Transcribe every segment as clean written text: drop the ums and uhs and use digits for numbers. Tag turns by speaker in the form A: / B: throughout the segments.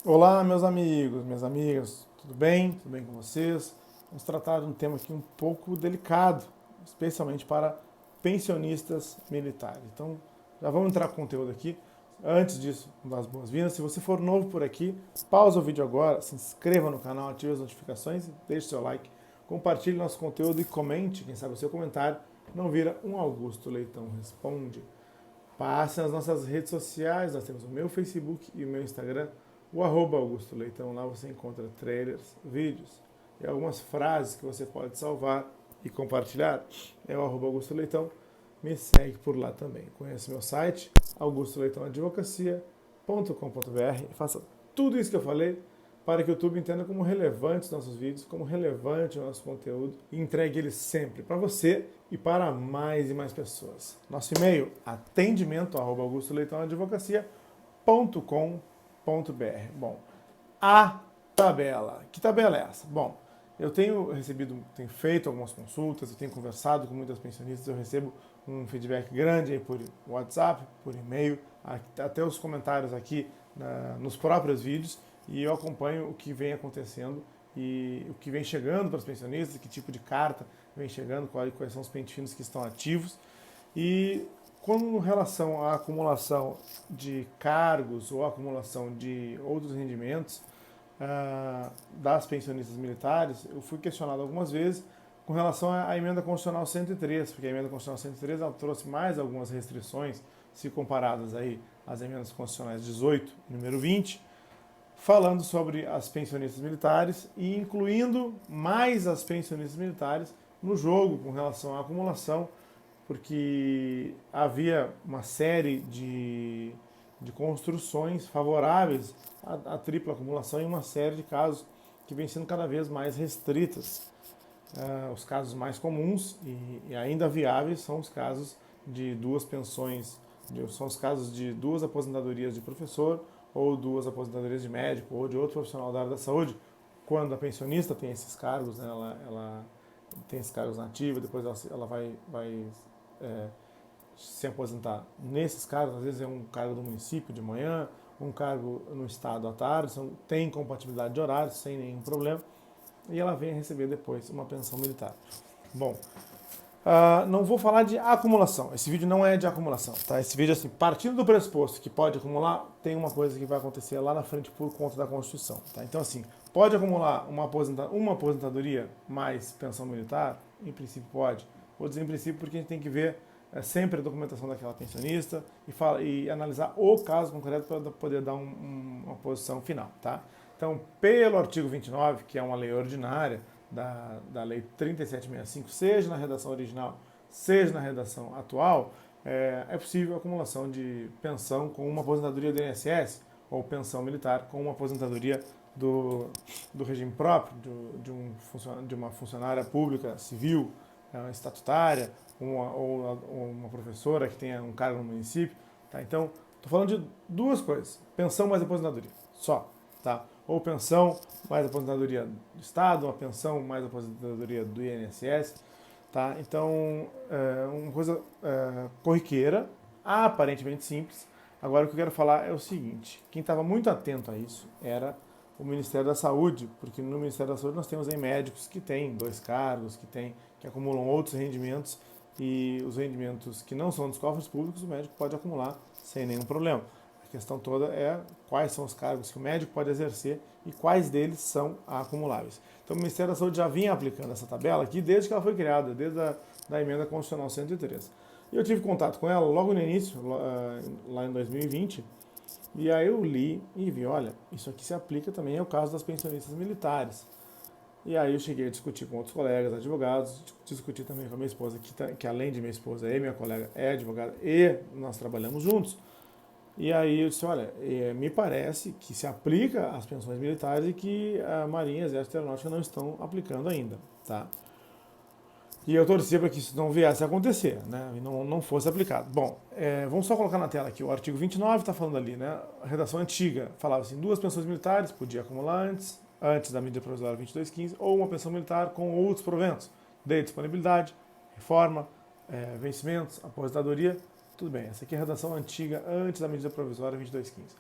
A: Olá, meus amigos, minhas amigas, tudo bem? Tudo bem com vocês? Vamos tratar de um tema aqui um pouco delicado, especialmente para pensionistas militares. Então, já vamos entrar com conteúdo aqui. Antes disso, dar as boas-vindas. Se você for novo por aqui, pausa o vídeo agora, se inscreva no canal, ative as notificações, deixe seu like, compartilhe nosso conteúdo e comente, quem sabe o seu comentário não vira um Augusto Leitão Responde. Passe nas nossas redes sociais, nós temos o meu Facebook e o meu Instagram, o Augusto Leitão. Lá você encontra trailers, vídeos e algumas frases que você pode salvar e compartilhar. É o Augusto Leitão, me segue por lá também. Conheça meu site, augustoleitãoadvocacia.com.br, e faça tudo isso que eu falei para que o YouTube entenda como relevantes nossos vídeos, como relevante o nosso conteúdo e entregue ele sempre para você e para mais e mais pessoas. Nosso e-mail, atendimento@augustoleitãoadvocacia.com.br. Bom, a tabela. Que tabela é essa? Bom, eu tenho feito algumas consultas, eu tenho conversado com muitas pensionistas, eu recebo um feedback grande aí por WhatsApp, por e-mail, até os comentários aqui nos próprios vídeos, e eu acompanho o que vem acontecendo e o que vem chegando para os pensionistas, que tipo de carta vem chegando, quais são os pente finos que estão ativos. E com relação à acumulação de cargos ou acumulação de outros rendimentos das pensionistas militares, eu fui questionado algumas vezes com relação à emenda constitucional 103, porque a emenda constitucional 103 ela trouxe mais algumas restrições, se comparadas aí às emendas constitucionais 18 e número 20, falando sobre as pensionistas militares e incluindo mais as pensionistas militares no jogo com relação à acumulação, porque havia uma série de construções favoráveis à tripla acumulação em uma série de casos que vêm sendo cada vez mais restritas. Os casos mais comuns e ainda viáveis são os casos de duas pensões, são os casos de duas aposentadorias de professor ou duas aposentadorias de médico ou de outro profissional da área da saúde, quando a pensionista tem esses cargos, né, ela tem esses cargos na ativa, depois ela vai é, se aposentar nesses cargos, às vezes é um cargo do município de manhã, um cargo no estado à tarde, tem compatibilidade de horários, sem nenhum problema, e ela vem a receber depois uma pensão militar. Bom, não vou falar de acumulação. Esse vídeo não é de acumulação, tá? Esse vídeo, assim, partindo do pressuposto que pode acumular, tem uma coisa que vai acontecer lá na frente por conta da Constituição, tá? Então, assim, pode acumular uma aposentadoria mais pensão militar? Em princípio, pode. Vou dizer em princípio porque a gente tem que ver sempre a documentação daquela pensionista e analisar o caso concreto para poder dar uma posição final, tá? Então, pelo artigo 29, que é uma lei ordinária, da Lei 3765, seja na redação original, seja na redação atual, é possível a acumulação de pensão com uma aposentadoria do INSS ou pensão militar com uma aposentadoria do regime próprio, de uma funcionária pública civil, estatutária, ou uma professora que tenha um cargo no município. Tá? Então, estou falando de duas coisas: pensão mais aposentadoria, só. Tá? Ou pensão mais aposentadoria do Estado, uma pensão mais aposentadoria do INSS. Tá? Então, uma coisa corriqueira, aparentemente simples. Agora, o que eu quero falar é o seguinte: quem estava muito atento a isso era o Ministério da Saúde, porque no Ministério da Saúde nós temos aí médicos que têm dois cargos, que acumulam outros rendimentos, e os rendimentos que não são dos cofres públicos, o médico pode acumular sem nenhum problema. A questão toda é quais são os cargos que o médico pode exercer e quais deles são acumuláveis. Então o Ministério da Saúde já vinha aplicando essa tabela aqui desde que ela foi criada, desde a emenda constitucional 103. E eu tive contato com ela logo no início, lá em 2020, e aí eu li e vi, olha, isso aqui se aplica também ao caso das pensionistas militares. E aí eu cheguei a discutir com outros colegas advogados, discutir também com a minha esposa, que além de minha esposa e minha colega é advogada e nós trabalhamos juntos. E aí eu disse, olha, me parece que se aplica às pensões militares e que a Marinha, Exército e Aeronáutica não estão aplicando ainda, tá? E eu torcia para que isso não viesse a acontecer, né? E não fosse aplicado. Bom, vamos só colocar na tela aqui. O artigo 29 está falando ali, né? A redação antiga falava assim, duas pensões militares, podia acumular antes da medida provisória 2215, ou uma pensão militar com outros proventos, de disponibilidade, reforma, vencimentos, aposentadoria, tudo bem. Essa aqui é a redação antiga, antes da medida provisória 2215.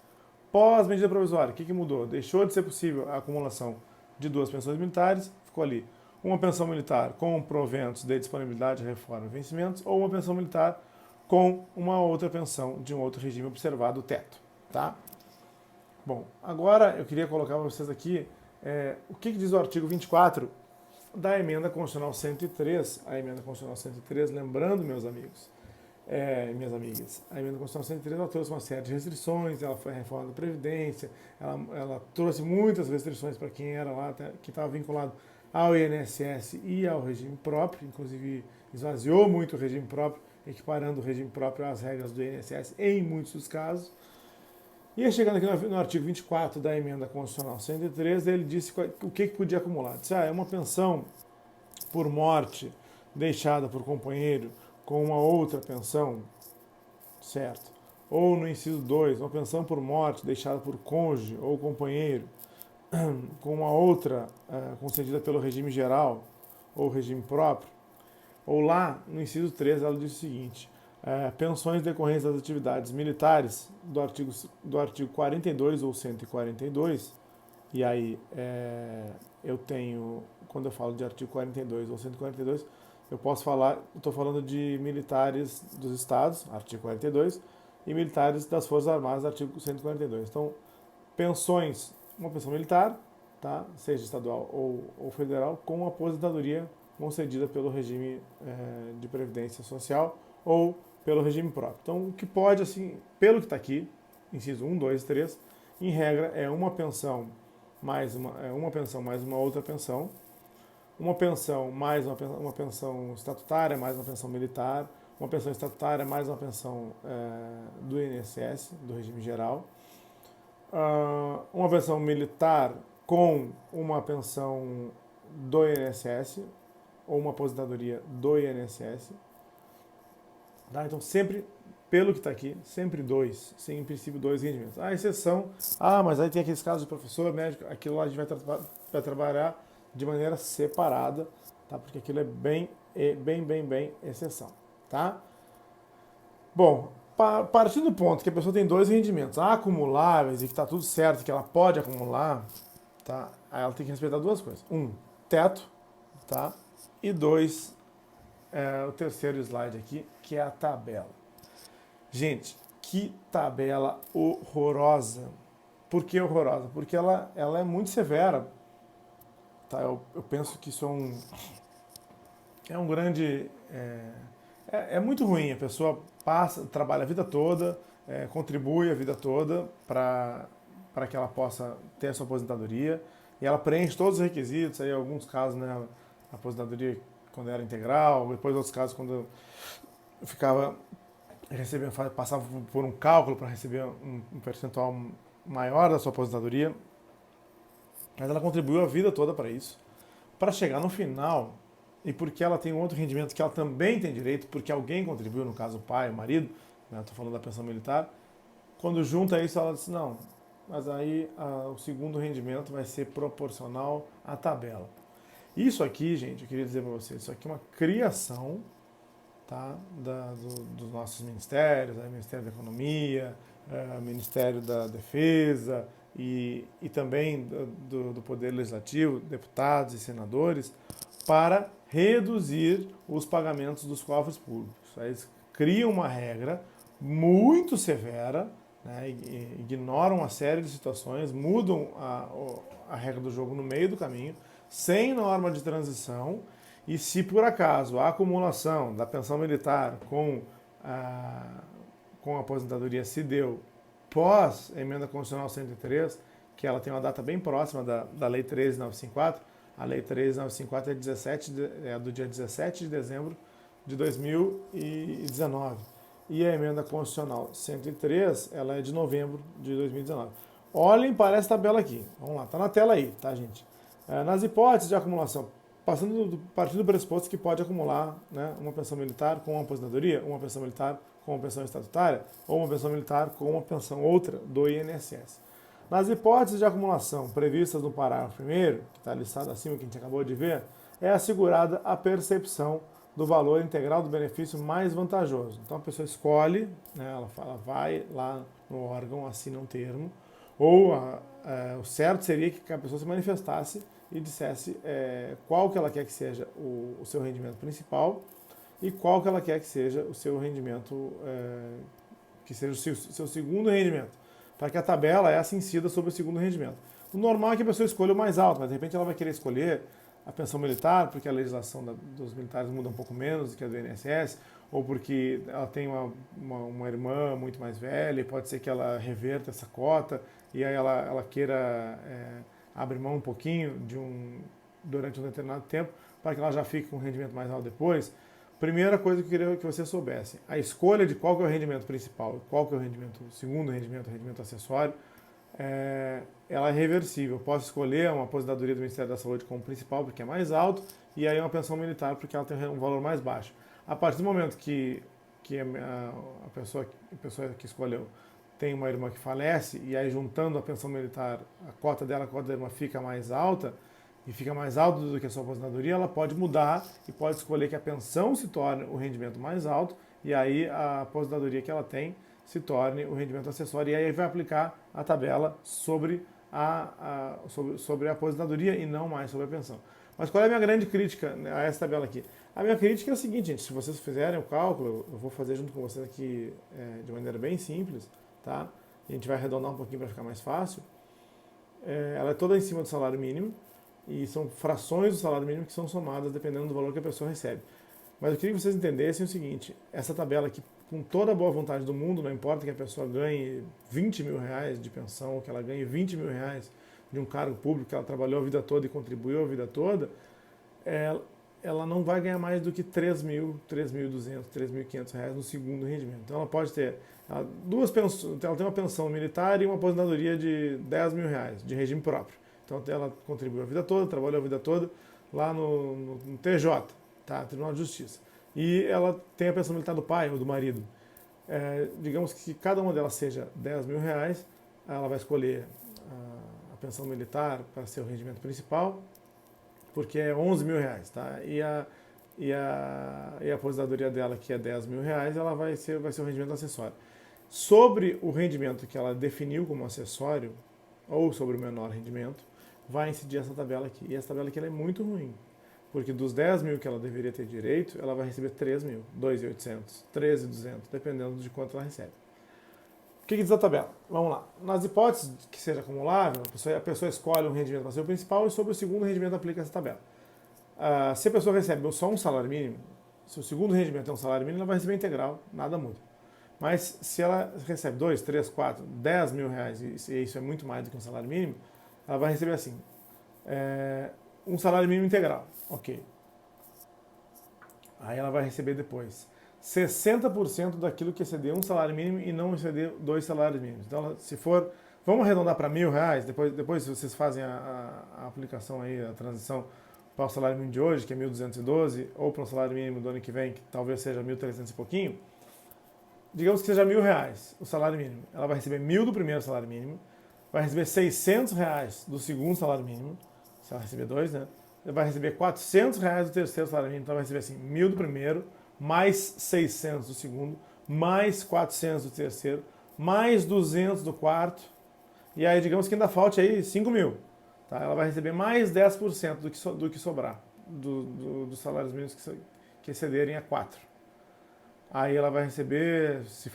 A: Pós-medida provisória, o que mudou? Deixou de ser possível a acumulação de 2 pensões militares, ficou ali uma pensão militar com proventos de disponibilidade, reforma e vencimentos, ou uma pensão militar com uma outra pensão de um outro regime observado o teto. Tá? Bom, agora eu queria colocar para vocês aqui o que diz o artigo 24 da Emenda Constitucional 103. A Emenda Constitucional 103, lembrando, meus amigos, minhas amigas, a Emenda Constitucional 103 ela trouxe uma série de restrições, ela foi a reforma da Previdência, ela trouxe muitas restrições para quem era lá, que estava vinculado ao INSS e ao regime próprio, inclusive esvaziou muito o regime próprio, equiparando o regime próprio às regras do INSS em muitos dos casos. E chegando aqui no artigo 24 da Emenda Constitucional 103, ele disse o que podia acumular. Disse, é uma pensão por morte deixada por companheiro com uma outra pensão, certo? Ou no inciso 2, uma pensão por morte deixada por cônjuge ou companheiro com uma outra concedida pelo regime geral ou regime próprio. Ou lá, no inciso 3, ela diz o seguinte, pensões decorrentes das atividades militares do artigo 42 ou 142, e aí eu tenho, quando eu falo de artigo 42 ou 142, eu posso falar, estou falando de militares dos estados, artigo 42, e militares das Forças Armadas, artigo 142. Então, pensões, uma pensão militar, tá? Seja estadual ou federal, com aposentadoria concedida pelo regime de previdência social ou pelo regime próprio. Então, o que pode, assim, pelo que está aqui, inciso 1, 2, 3, em regra, é uma pensão mais uma outra pensão, uma pensão mais uma pensão estatutária, mais uma pensão militar, uma pensão estatutária mais uma pensão do INSS, do regime geral, uma pensão militar com uma pensão do INSS ou uma aposentadoria do INSS. Tá? Então, sempre, pelo que está aqui, sempre em princípio, 2 rendimentos. A exceção, mas aí tem aqueles casos de professor, médico, aquilo lá a gente vai trabalhar de maneira separada, tá? Porque aquilo é bem exceção. Tá? Bom, partindo do ponto que a pessoa tem 2 rendimentos acumuláveis e que está tudo certo, que ela pode acumular, tá? Aí ela tem que respeitar 2 coisas. 1, teto, tá? E 2, o terceiro slide aqui, que é a tabela. Gente, que tabela horrorosa. Por que horrorosa? Porque ela é muito severa. Tá? Eu penso que isso é um grande... É muito ruim. A pessoa trabalha a vida toda, contribui a vida toda para que ela possa ter a sua aposentadoria. E ela preenche todos os requisitos. Aí, em alguns casos, né, a aposentadoria quando era integral, depois outros casos quando eu ficava passava por um cálculo para receber um percentual maior da sua aposentadoria. Mas ela contribuiu a vida toda para isso. Para chegar no final, e porque ela tem um outro rendimento que ela também tem direito, porque alguém contribuiu, no caso o pai, o marido, né, estou falando da pensão militar, quando junta isso ela diz, não, mas aí o segundo rendimento vai ser proporcional à tabela. Isso aqui, gente, eu queria dizer para vocês, isso aqui é uma criação, tá, dos nossos ministérios, Ministério da Economia, Ministério da Defesa e também do Poder Legislativo, deputados e senadores, para reduzir os pagamentos dos cofres públicos. Eles criam uma regra muito severa, né, ignoram uma série de situações, mudam a regra do jogo no meio do caminho, sem norma de transição, e se por acaso a acumulação da pensão militar com a aposentadoria se deu pós Emenda Constitucional 103, que ela tem uma data bem próxima da Lei 13.954, a Lei 13.954 é do dia 17 de dezembro de 2019. E a Emenda Constitucional 103, ela é de novembro de 2019. Olhem para essa tabela aqui. Vamos lá, está na tela aí, tá, gente? Nas hipóteses de acumulação, partindo do pressuposto que pode acumular, né, uma pensão militar com uma aposentadoria, uma pensão militar com uma pensão estatutária, ou uma pensão militar com uma pensão outra do INSS. Nas hipóteses de acumulação previstas no parágrafo 1º, que está listado acima, que a gente acabou de ver, é assegurada a percepção do valor integral do benefício mais vantajoso. Então a pessoa escolhe, né, ela vai lá no órgão, assina um termo, Ou o certo seria que a pessoa se manifestasse e dissesse qual que ela quer que seja o seu rendimento principal e qual que ela quer que seja o seu rendimento, que seja o seu segundo rendimento, para que a tabela essa incida sobre o segundo rendimento. O normal é que a pessoa escolha o mais alto, mas de repente ela vai querer escolher a pensão militar, porque a legislação dos militares muda um pouco menos do que a do INSS, ou porque ela tem uma irmã muito mais velha, e pode ser que ela reverta essa cota, e aí ela queira abrir mão um pouquinho durante um determinado tempo, para que ela já fique com um rendimento mais alto depois. Primeira coisa que eu queria que você soubesse, a escolha de qual que é o rendimento principal, qual que é o segundo rendimento, o rendimento acessório, ela é reversível. Eu posso escolher uma aposentadoria do Ministério da Saúde como principal, porque é mais alto, e aí uma pensão militar, porque ela tem um valor mais baixo. A partir do momento que a pessoa que escolheu tem uma irmã que falece, e aí juntando a pensão militar, a cota dela, a cota da irmã fica mais alta, e fica mais alto do que a sua aposentadoria, ela pode mudar e pode escolher que a pensão se torne o rendimento mais alto, e aí a aposentadoria que ela tem se torne o rendimento acessório, e aí vai aplicar a tabela sobre sobre a aposentadoria e não mais sobre a pensão. Mas qual é a minha grande crítica a essa tabela aqui? A minha crítica é a seguinte, gente, se vocês fizerem o cálculo, eu vou fazer junto com vocês aqui de maneira bem simples, tá? E a gente vai arredondar um pouquinho para ficar mais fácil. Ela é toda em cima do salário mínimo, e são frações do salário mínimo que são somadas dependendo do valor que a pessoa recebe. Mas eu queria que vocês entendessem o seguinte, essa tabela aqui, com toda a boa vontade do mundo, não importa que a pessoa ganhe 20 mil reais de pensão, que ela ganhe 20 mil reais de um cargo público, que ela trabalhou a vida toda e contribuiu a vida toda, ela não vai ganhar mais do que 3.000, 3.200, 3.500 reais no segundo rendimento. Então ela pode ter ela tem uma pensão militar e uma aposentadoria de 10 mil reais, de regime próprio. Então ela contribuiu a vida toda, trabalhou a vida toda lá no TJ, tá? Tribunal de Justiça. E ela tem a pensão militar do pai ou do marido. Digamos que cada uma delas seja 10 mil reais, ela vai escolher a pensão militar para ser o rendimento principal, porque é 11 mil reais, tá? E a aposentadoria dela, que é 10 mil reais, ela vai ser o rendimento acessório. Sobre o rendimento que ela definiu como acessório, ou sobre o menor rendimento, vai incidir essa tabela aqui. E essa tabela aqui ela é muito ruim, porque dos 10 mil que ela deveria ter direito, ela vai receber 3 mil, 2.800, 13.200, dependendo de quanto ela recebe. O que diz a tabela? Vamos lá. Nas hipóteses que seja acumulável, a pessoa escolhe um rendimento para ser o principal e sobre o segundo rendimento aplica essa tabela. Se a pessoa recebe só um salário mínimo, se o segundo rendimento é um salário mínimo, ela vai receber integral, nada muda. Mas se ela recebe 2, 3, 4, 10 mil reais, e isso é muito mais do que um salário mínimo, ela vai receber assim, um salário mínimo integral, ok. Aí ela vai receber depois 60% daquilo que exceder um salário mínimo e não exceder 2 salários mínimos. Então, se for, vamos arredondar para R$1.000, depois vocês fazem a aplicação aí, a transição para o salário mínimo de hoje, que é 1.212, ou para o salário mínimo do ano que vem, que talvez seja 1.300 e pouquinho, digamos que seja R$1.000 o salário mínimo. Ela vai receber 1.000 do primeiro salário mínimo, vai receber R$600 do segundo salário mínimo, se ela receber 2, né? Vai receber R$400 do terceiro salário mínimo, então vai receber assim, 1.000 do primeiro, mais 600 do segundo, mais 400 do terceiro, mais 200 do quarto, e aí digamos que ainda falte aí 5 mil. Tá? Ela vai receber mais 10% do que sobrar, dos salários mínimos que excederem a 4. Aí ela vai receber, se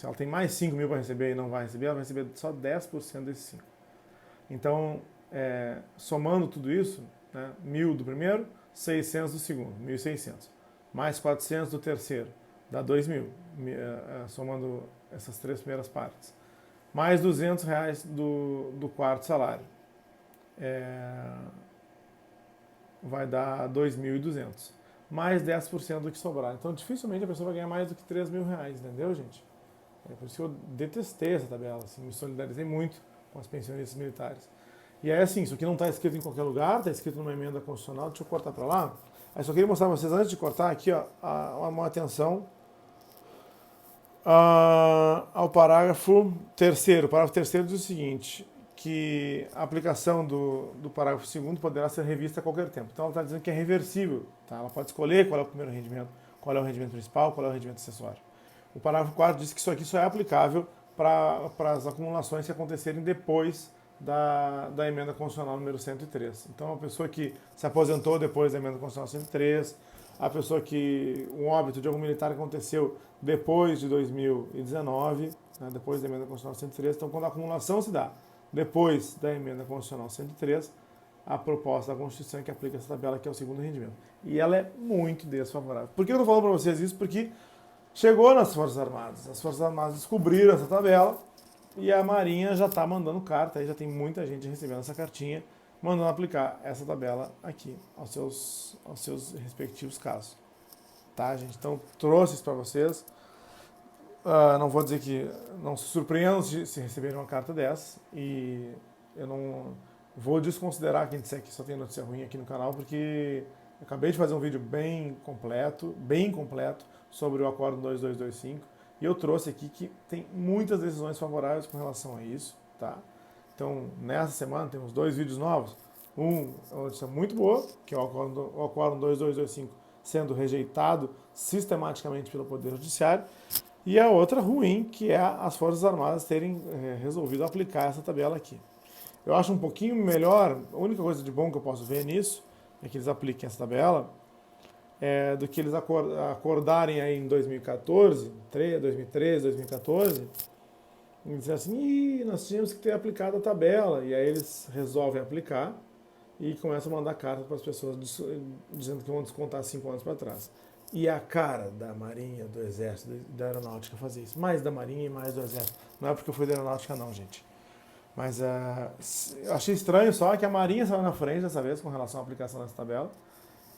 A: ela tem mais 5 mil para receber e não vai receber, ela vai receber só 10% desses 5. Então, somando tudo isso, né, 1.000 do primeiro, 600 do segundo, 1.600. Mais 400 do terceiro, dá 2.000, somando essas 3 primeiras partes. Mais R$200 do quarto salário. Vai dar 2.200. Mais 10% do que sobrar. Então, dificilmente a pessoa vai ganhar mais do que 3 mil reais, entendeu, gente? Por isso que eu detestei essa tabela, assim, me solidarizei muito com as pensionistas militares. E aí, assim, isso aqui não está escrito em qualquer lugar, está escrito numa emenda constitucional, deixa eu cortar para lá. Aí só queria mostrar para vocês, antes de cortar aqui, ó, uma atenção ao parágrafo terceiro. O parágrafo terceiro diz o seguinte, que a aplicação do parágrafo segundo poderá ser revista a qualquer tempo. Então ela está dizendo que é reversível, tá? Ela pode escolher qual é o primeiro rendimento, qual é o rendimento principal, qual é o rendimento acessório. O parágrafo 4 diz que isso aqui só é aplicável para as acumulações que acontecerem depois da emenda constitucional número 103. Então, a pessoa que se aposentou depois da emenda constitucional 103, a pessoa que um óbito de algum militar que aconteceu depois de 2019, né, depois da emenda constitucional 103, então quando a acumulação se dá depois da emenda constitucional 103, a proposta da Constituição é que aplica essa tabela, que é o segundo rendimento. E ela é muito desfavorável. Por que eu estou falando para vocês isso? Porque chegou nas Forças Armadas. As Forças Armadas descobriram essa tabela e a Marinha já está mandando carta, aí já tem muita gente recebendo essa cartinha, mandando aplicar essa tabela aqui aos seus respectivos casos. Tá, gente? Então, trouxe isso para vocês. Não vou dizer que não se surpreendam se receberem uma carta dessa, e eu não vou desconsiderar quem disser que só tem notícia ruim aqui no canal, porque eu acabei de fazer um vídeo bem completo sobre o Acórdão 2225, e eu trouxe aqui que tem muitas decisões favoráveis com relação a isso, tá? Então, nessa semana temos 2 vídeos novos. Um é uma notícia muito boa, que é o Acórdão 2225 sendo rejeitado sistematicamente pelo Poder Judiciário, e a outra ruim, que é as Forças Armadas terem resolvido aplicar essa tabela aqui. Eu acho um pouquinho melhor, a única coisa de bom que eu posso ver nisso é que eles apliquem essa tabela, do que eles acordarem aí em 2014, 2013, 2014, e dizer assim, nós tínhamos que ter aplicado a tabela, e aí eles resolvem aplicar e começam a mandar cartas para as pessoas dizendo que vão descontar 5 anos para trás. E a cara da Marinha, do Exército, da Aeronáutica fazer isso. Mais da Marinha e mais do Exército. Não é porque eu fui da Aeronáutica não, gente. Mas eu achei estranho só que a Marinha saiu na frente dessa vez com relação à aplicação dessa tabela.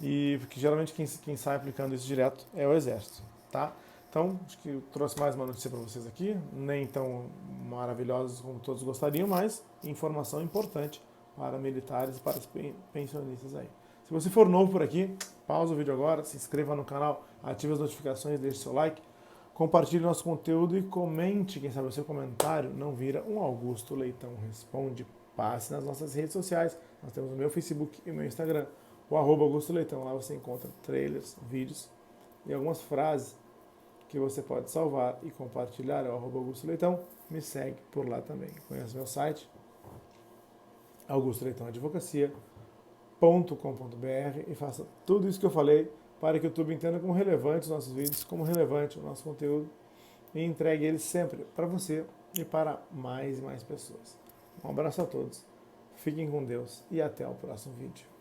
A: E porque geralmente quem sai aplicando isso direto é o Exército, tá? Então, acho que eu trouxe mais uma notícia para vocês aqui. Nem tão maravilhosas como todos gostariam, mas informação importante para militares e para os pensionistas aí. Se você for novo por aqui, pausa o vídeo agora, se inscreva no canal, ative as notificações, deixe seu like, compartilhe nosso conteúdo e comente. Quem sabe o seu comentário não vira um Augusto Leitão Responde. Passe nas nossas redes sociais. Nós temos o meu Facebook e o meu Instagram, o @Augusto Leitão. Lá você encontra trailers, vídeos e algumas frases que você pode salvar e compartilhar. É o @Augusto Leitão. Me segue por lá também. Conhece meu site, augustoleitãoadvocacia.com.br, e faça tudo isso que eu falei para que o YouTube entenda como relevante os nossos vídeos, como relevante o nosso conteúdo, e entregue eles sempre para você e para mais e mais pessoas. Um abraço a todos, fiquem com Deus e até o próximo vídeo.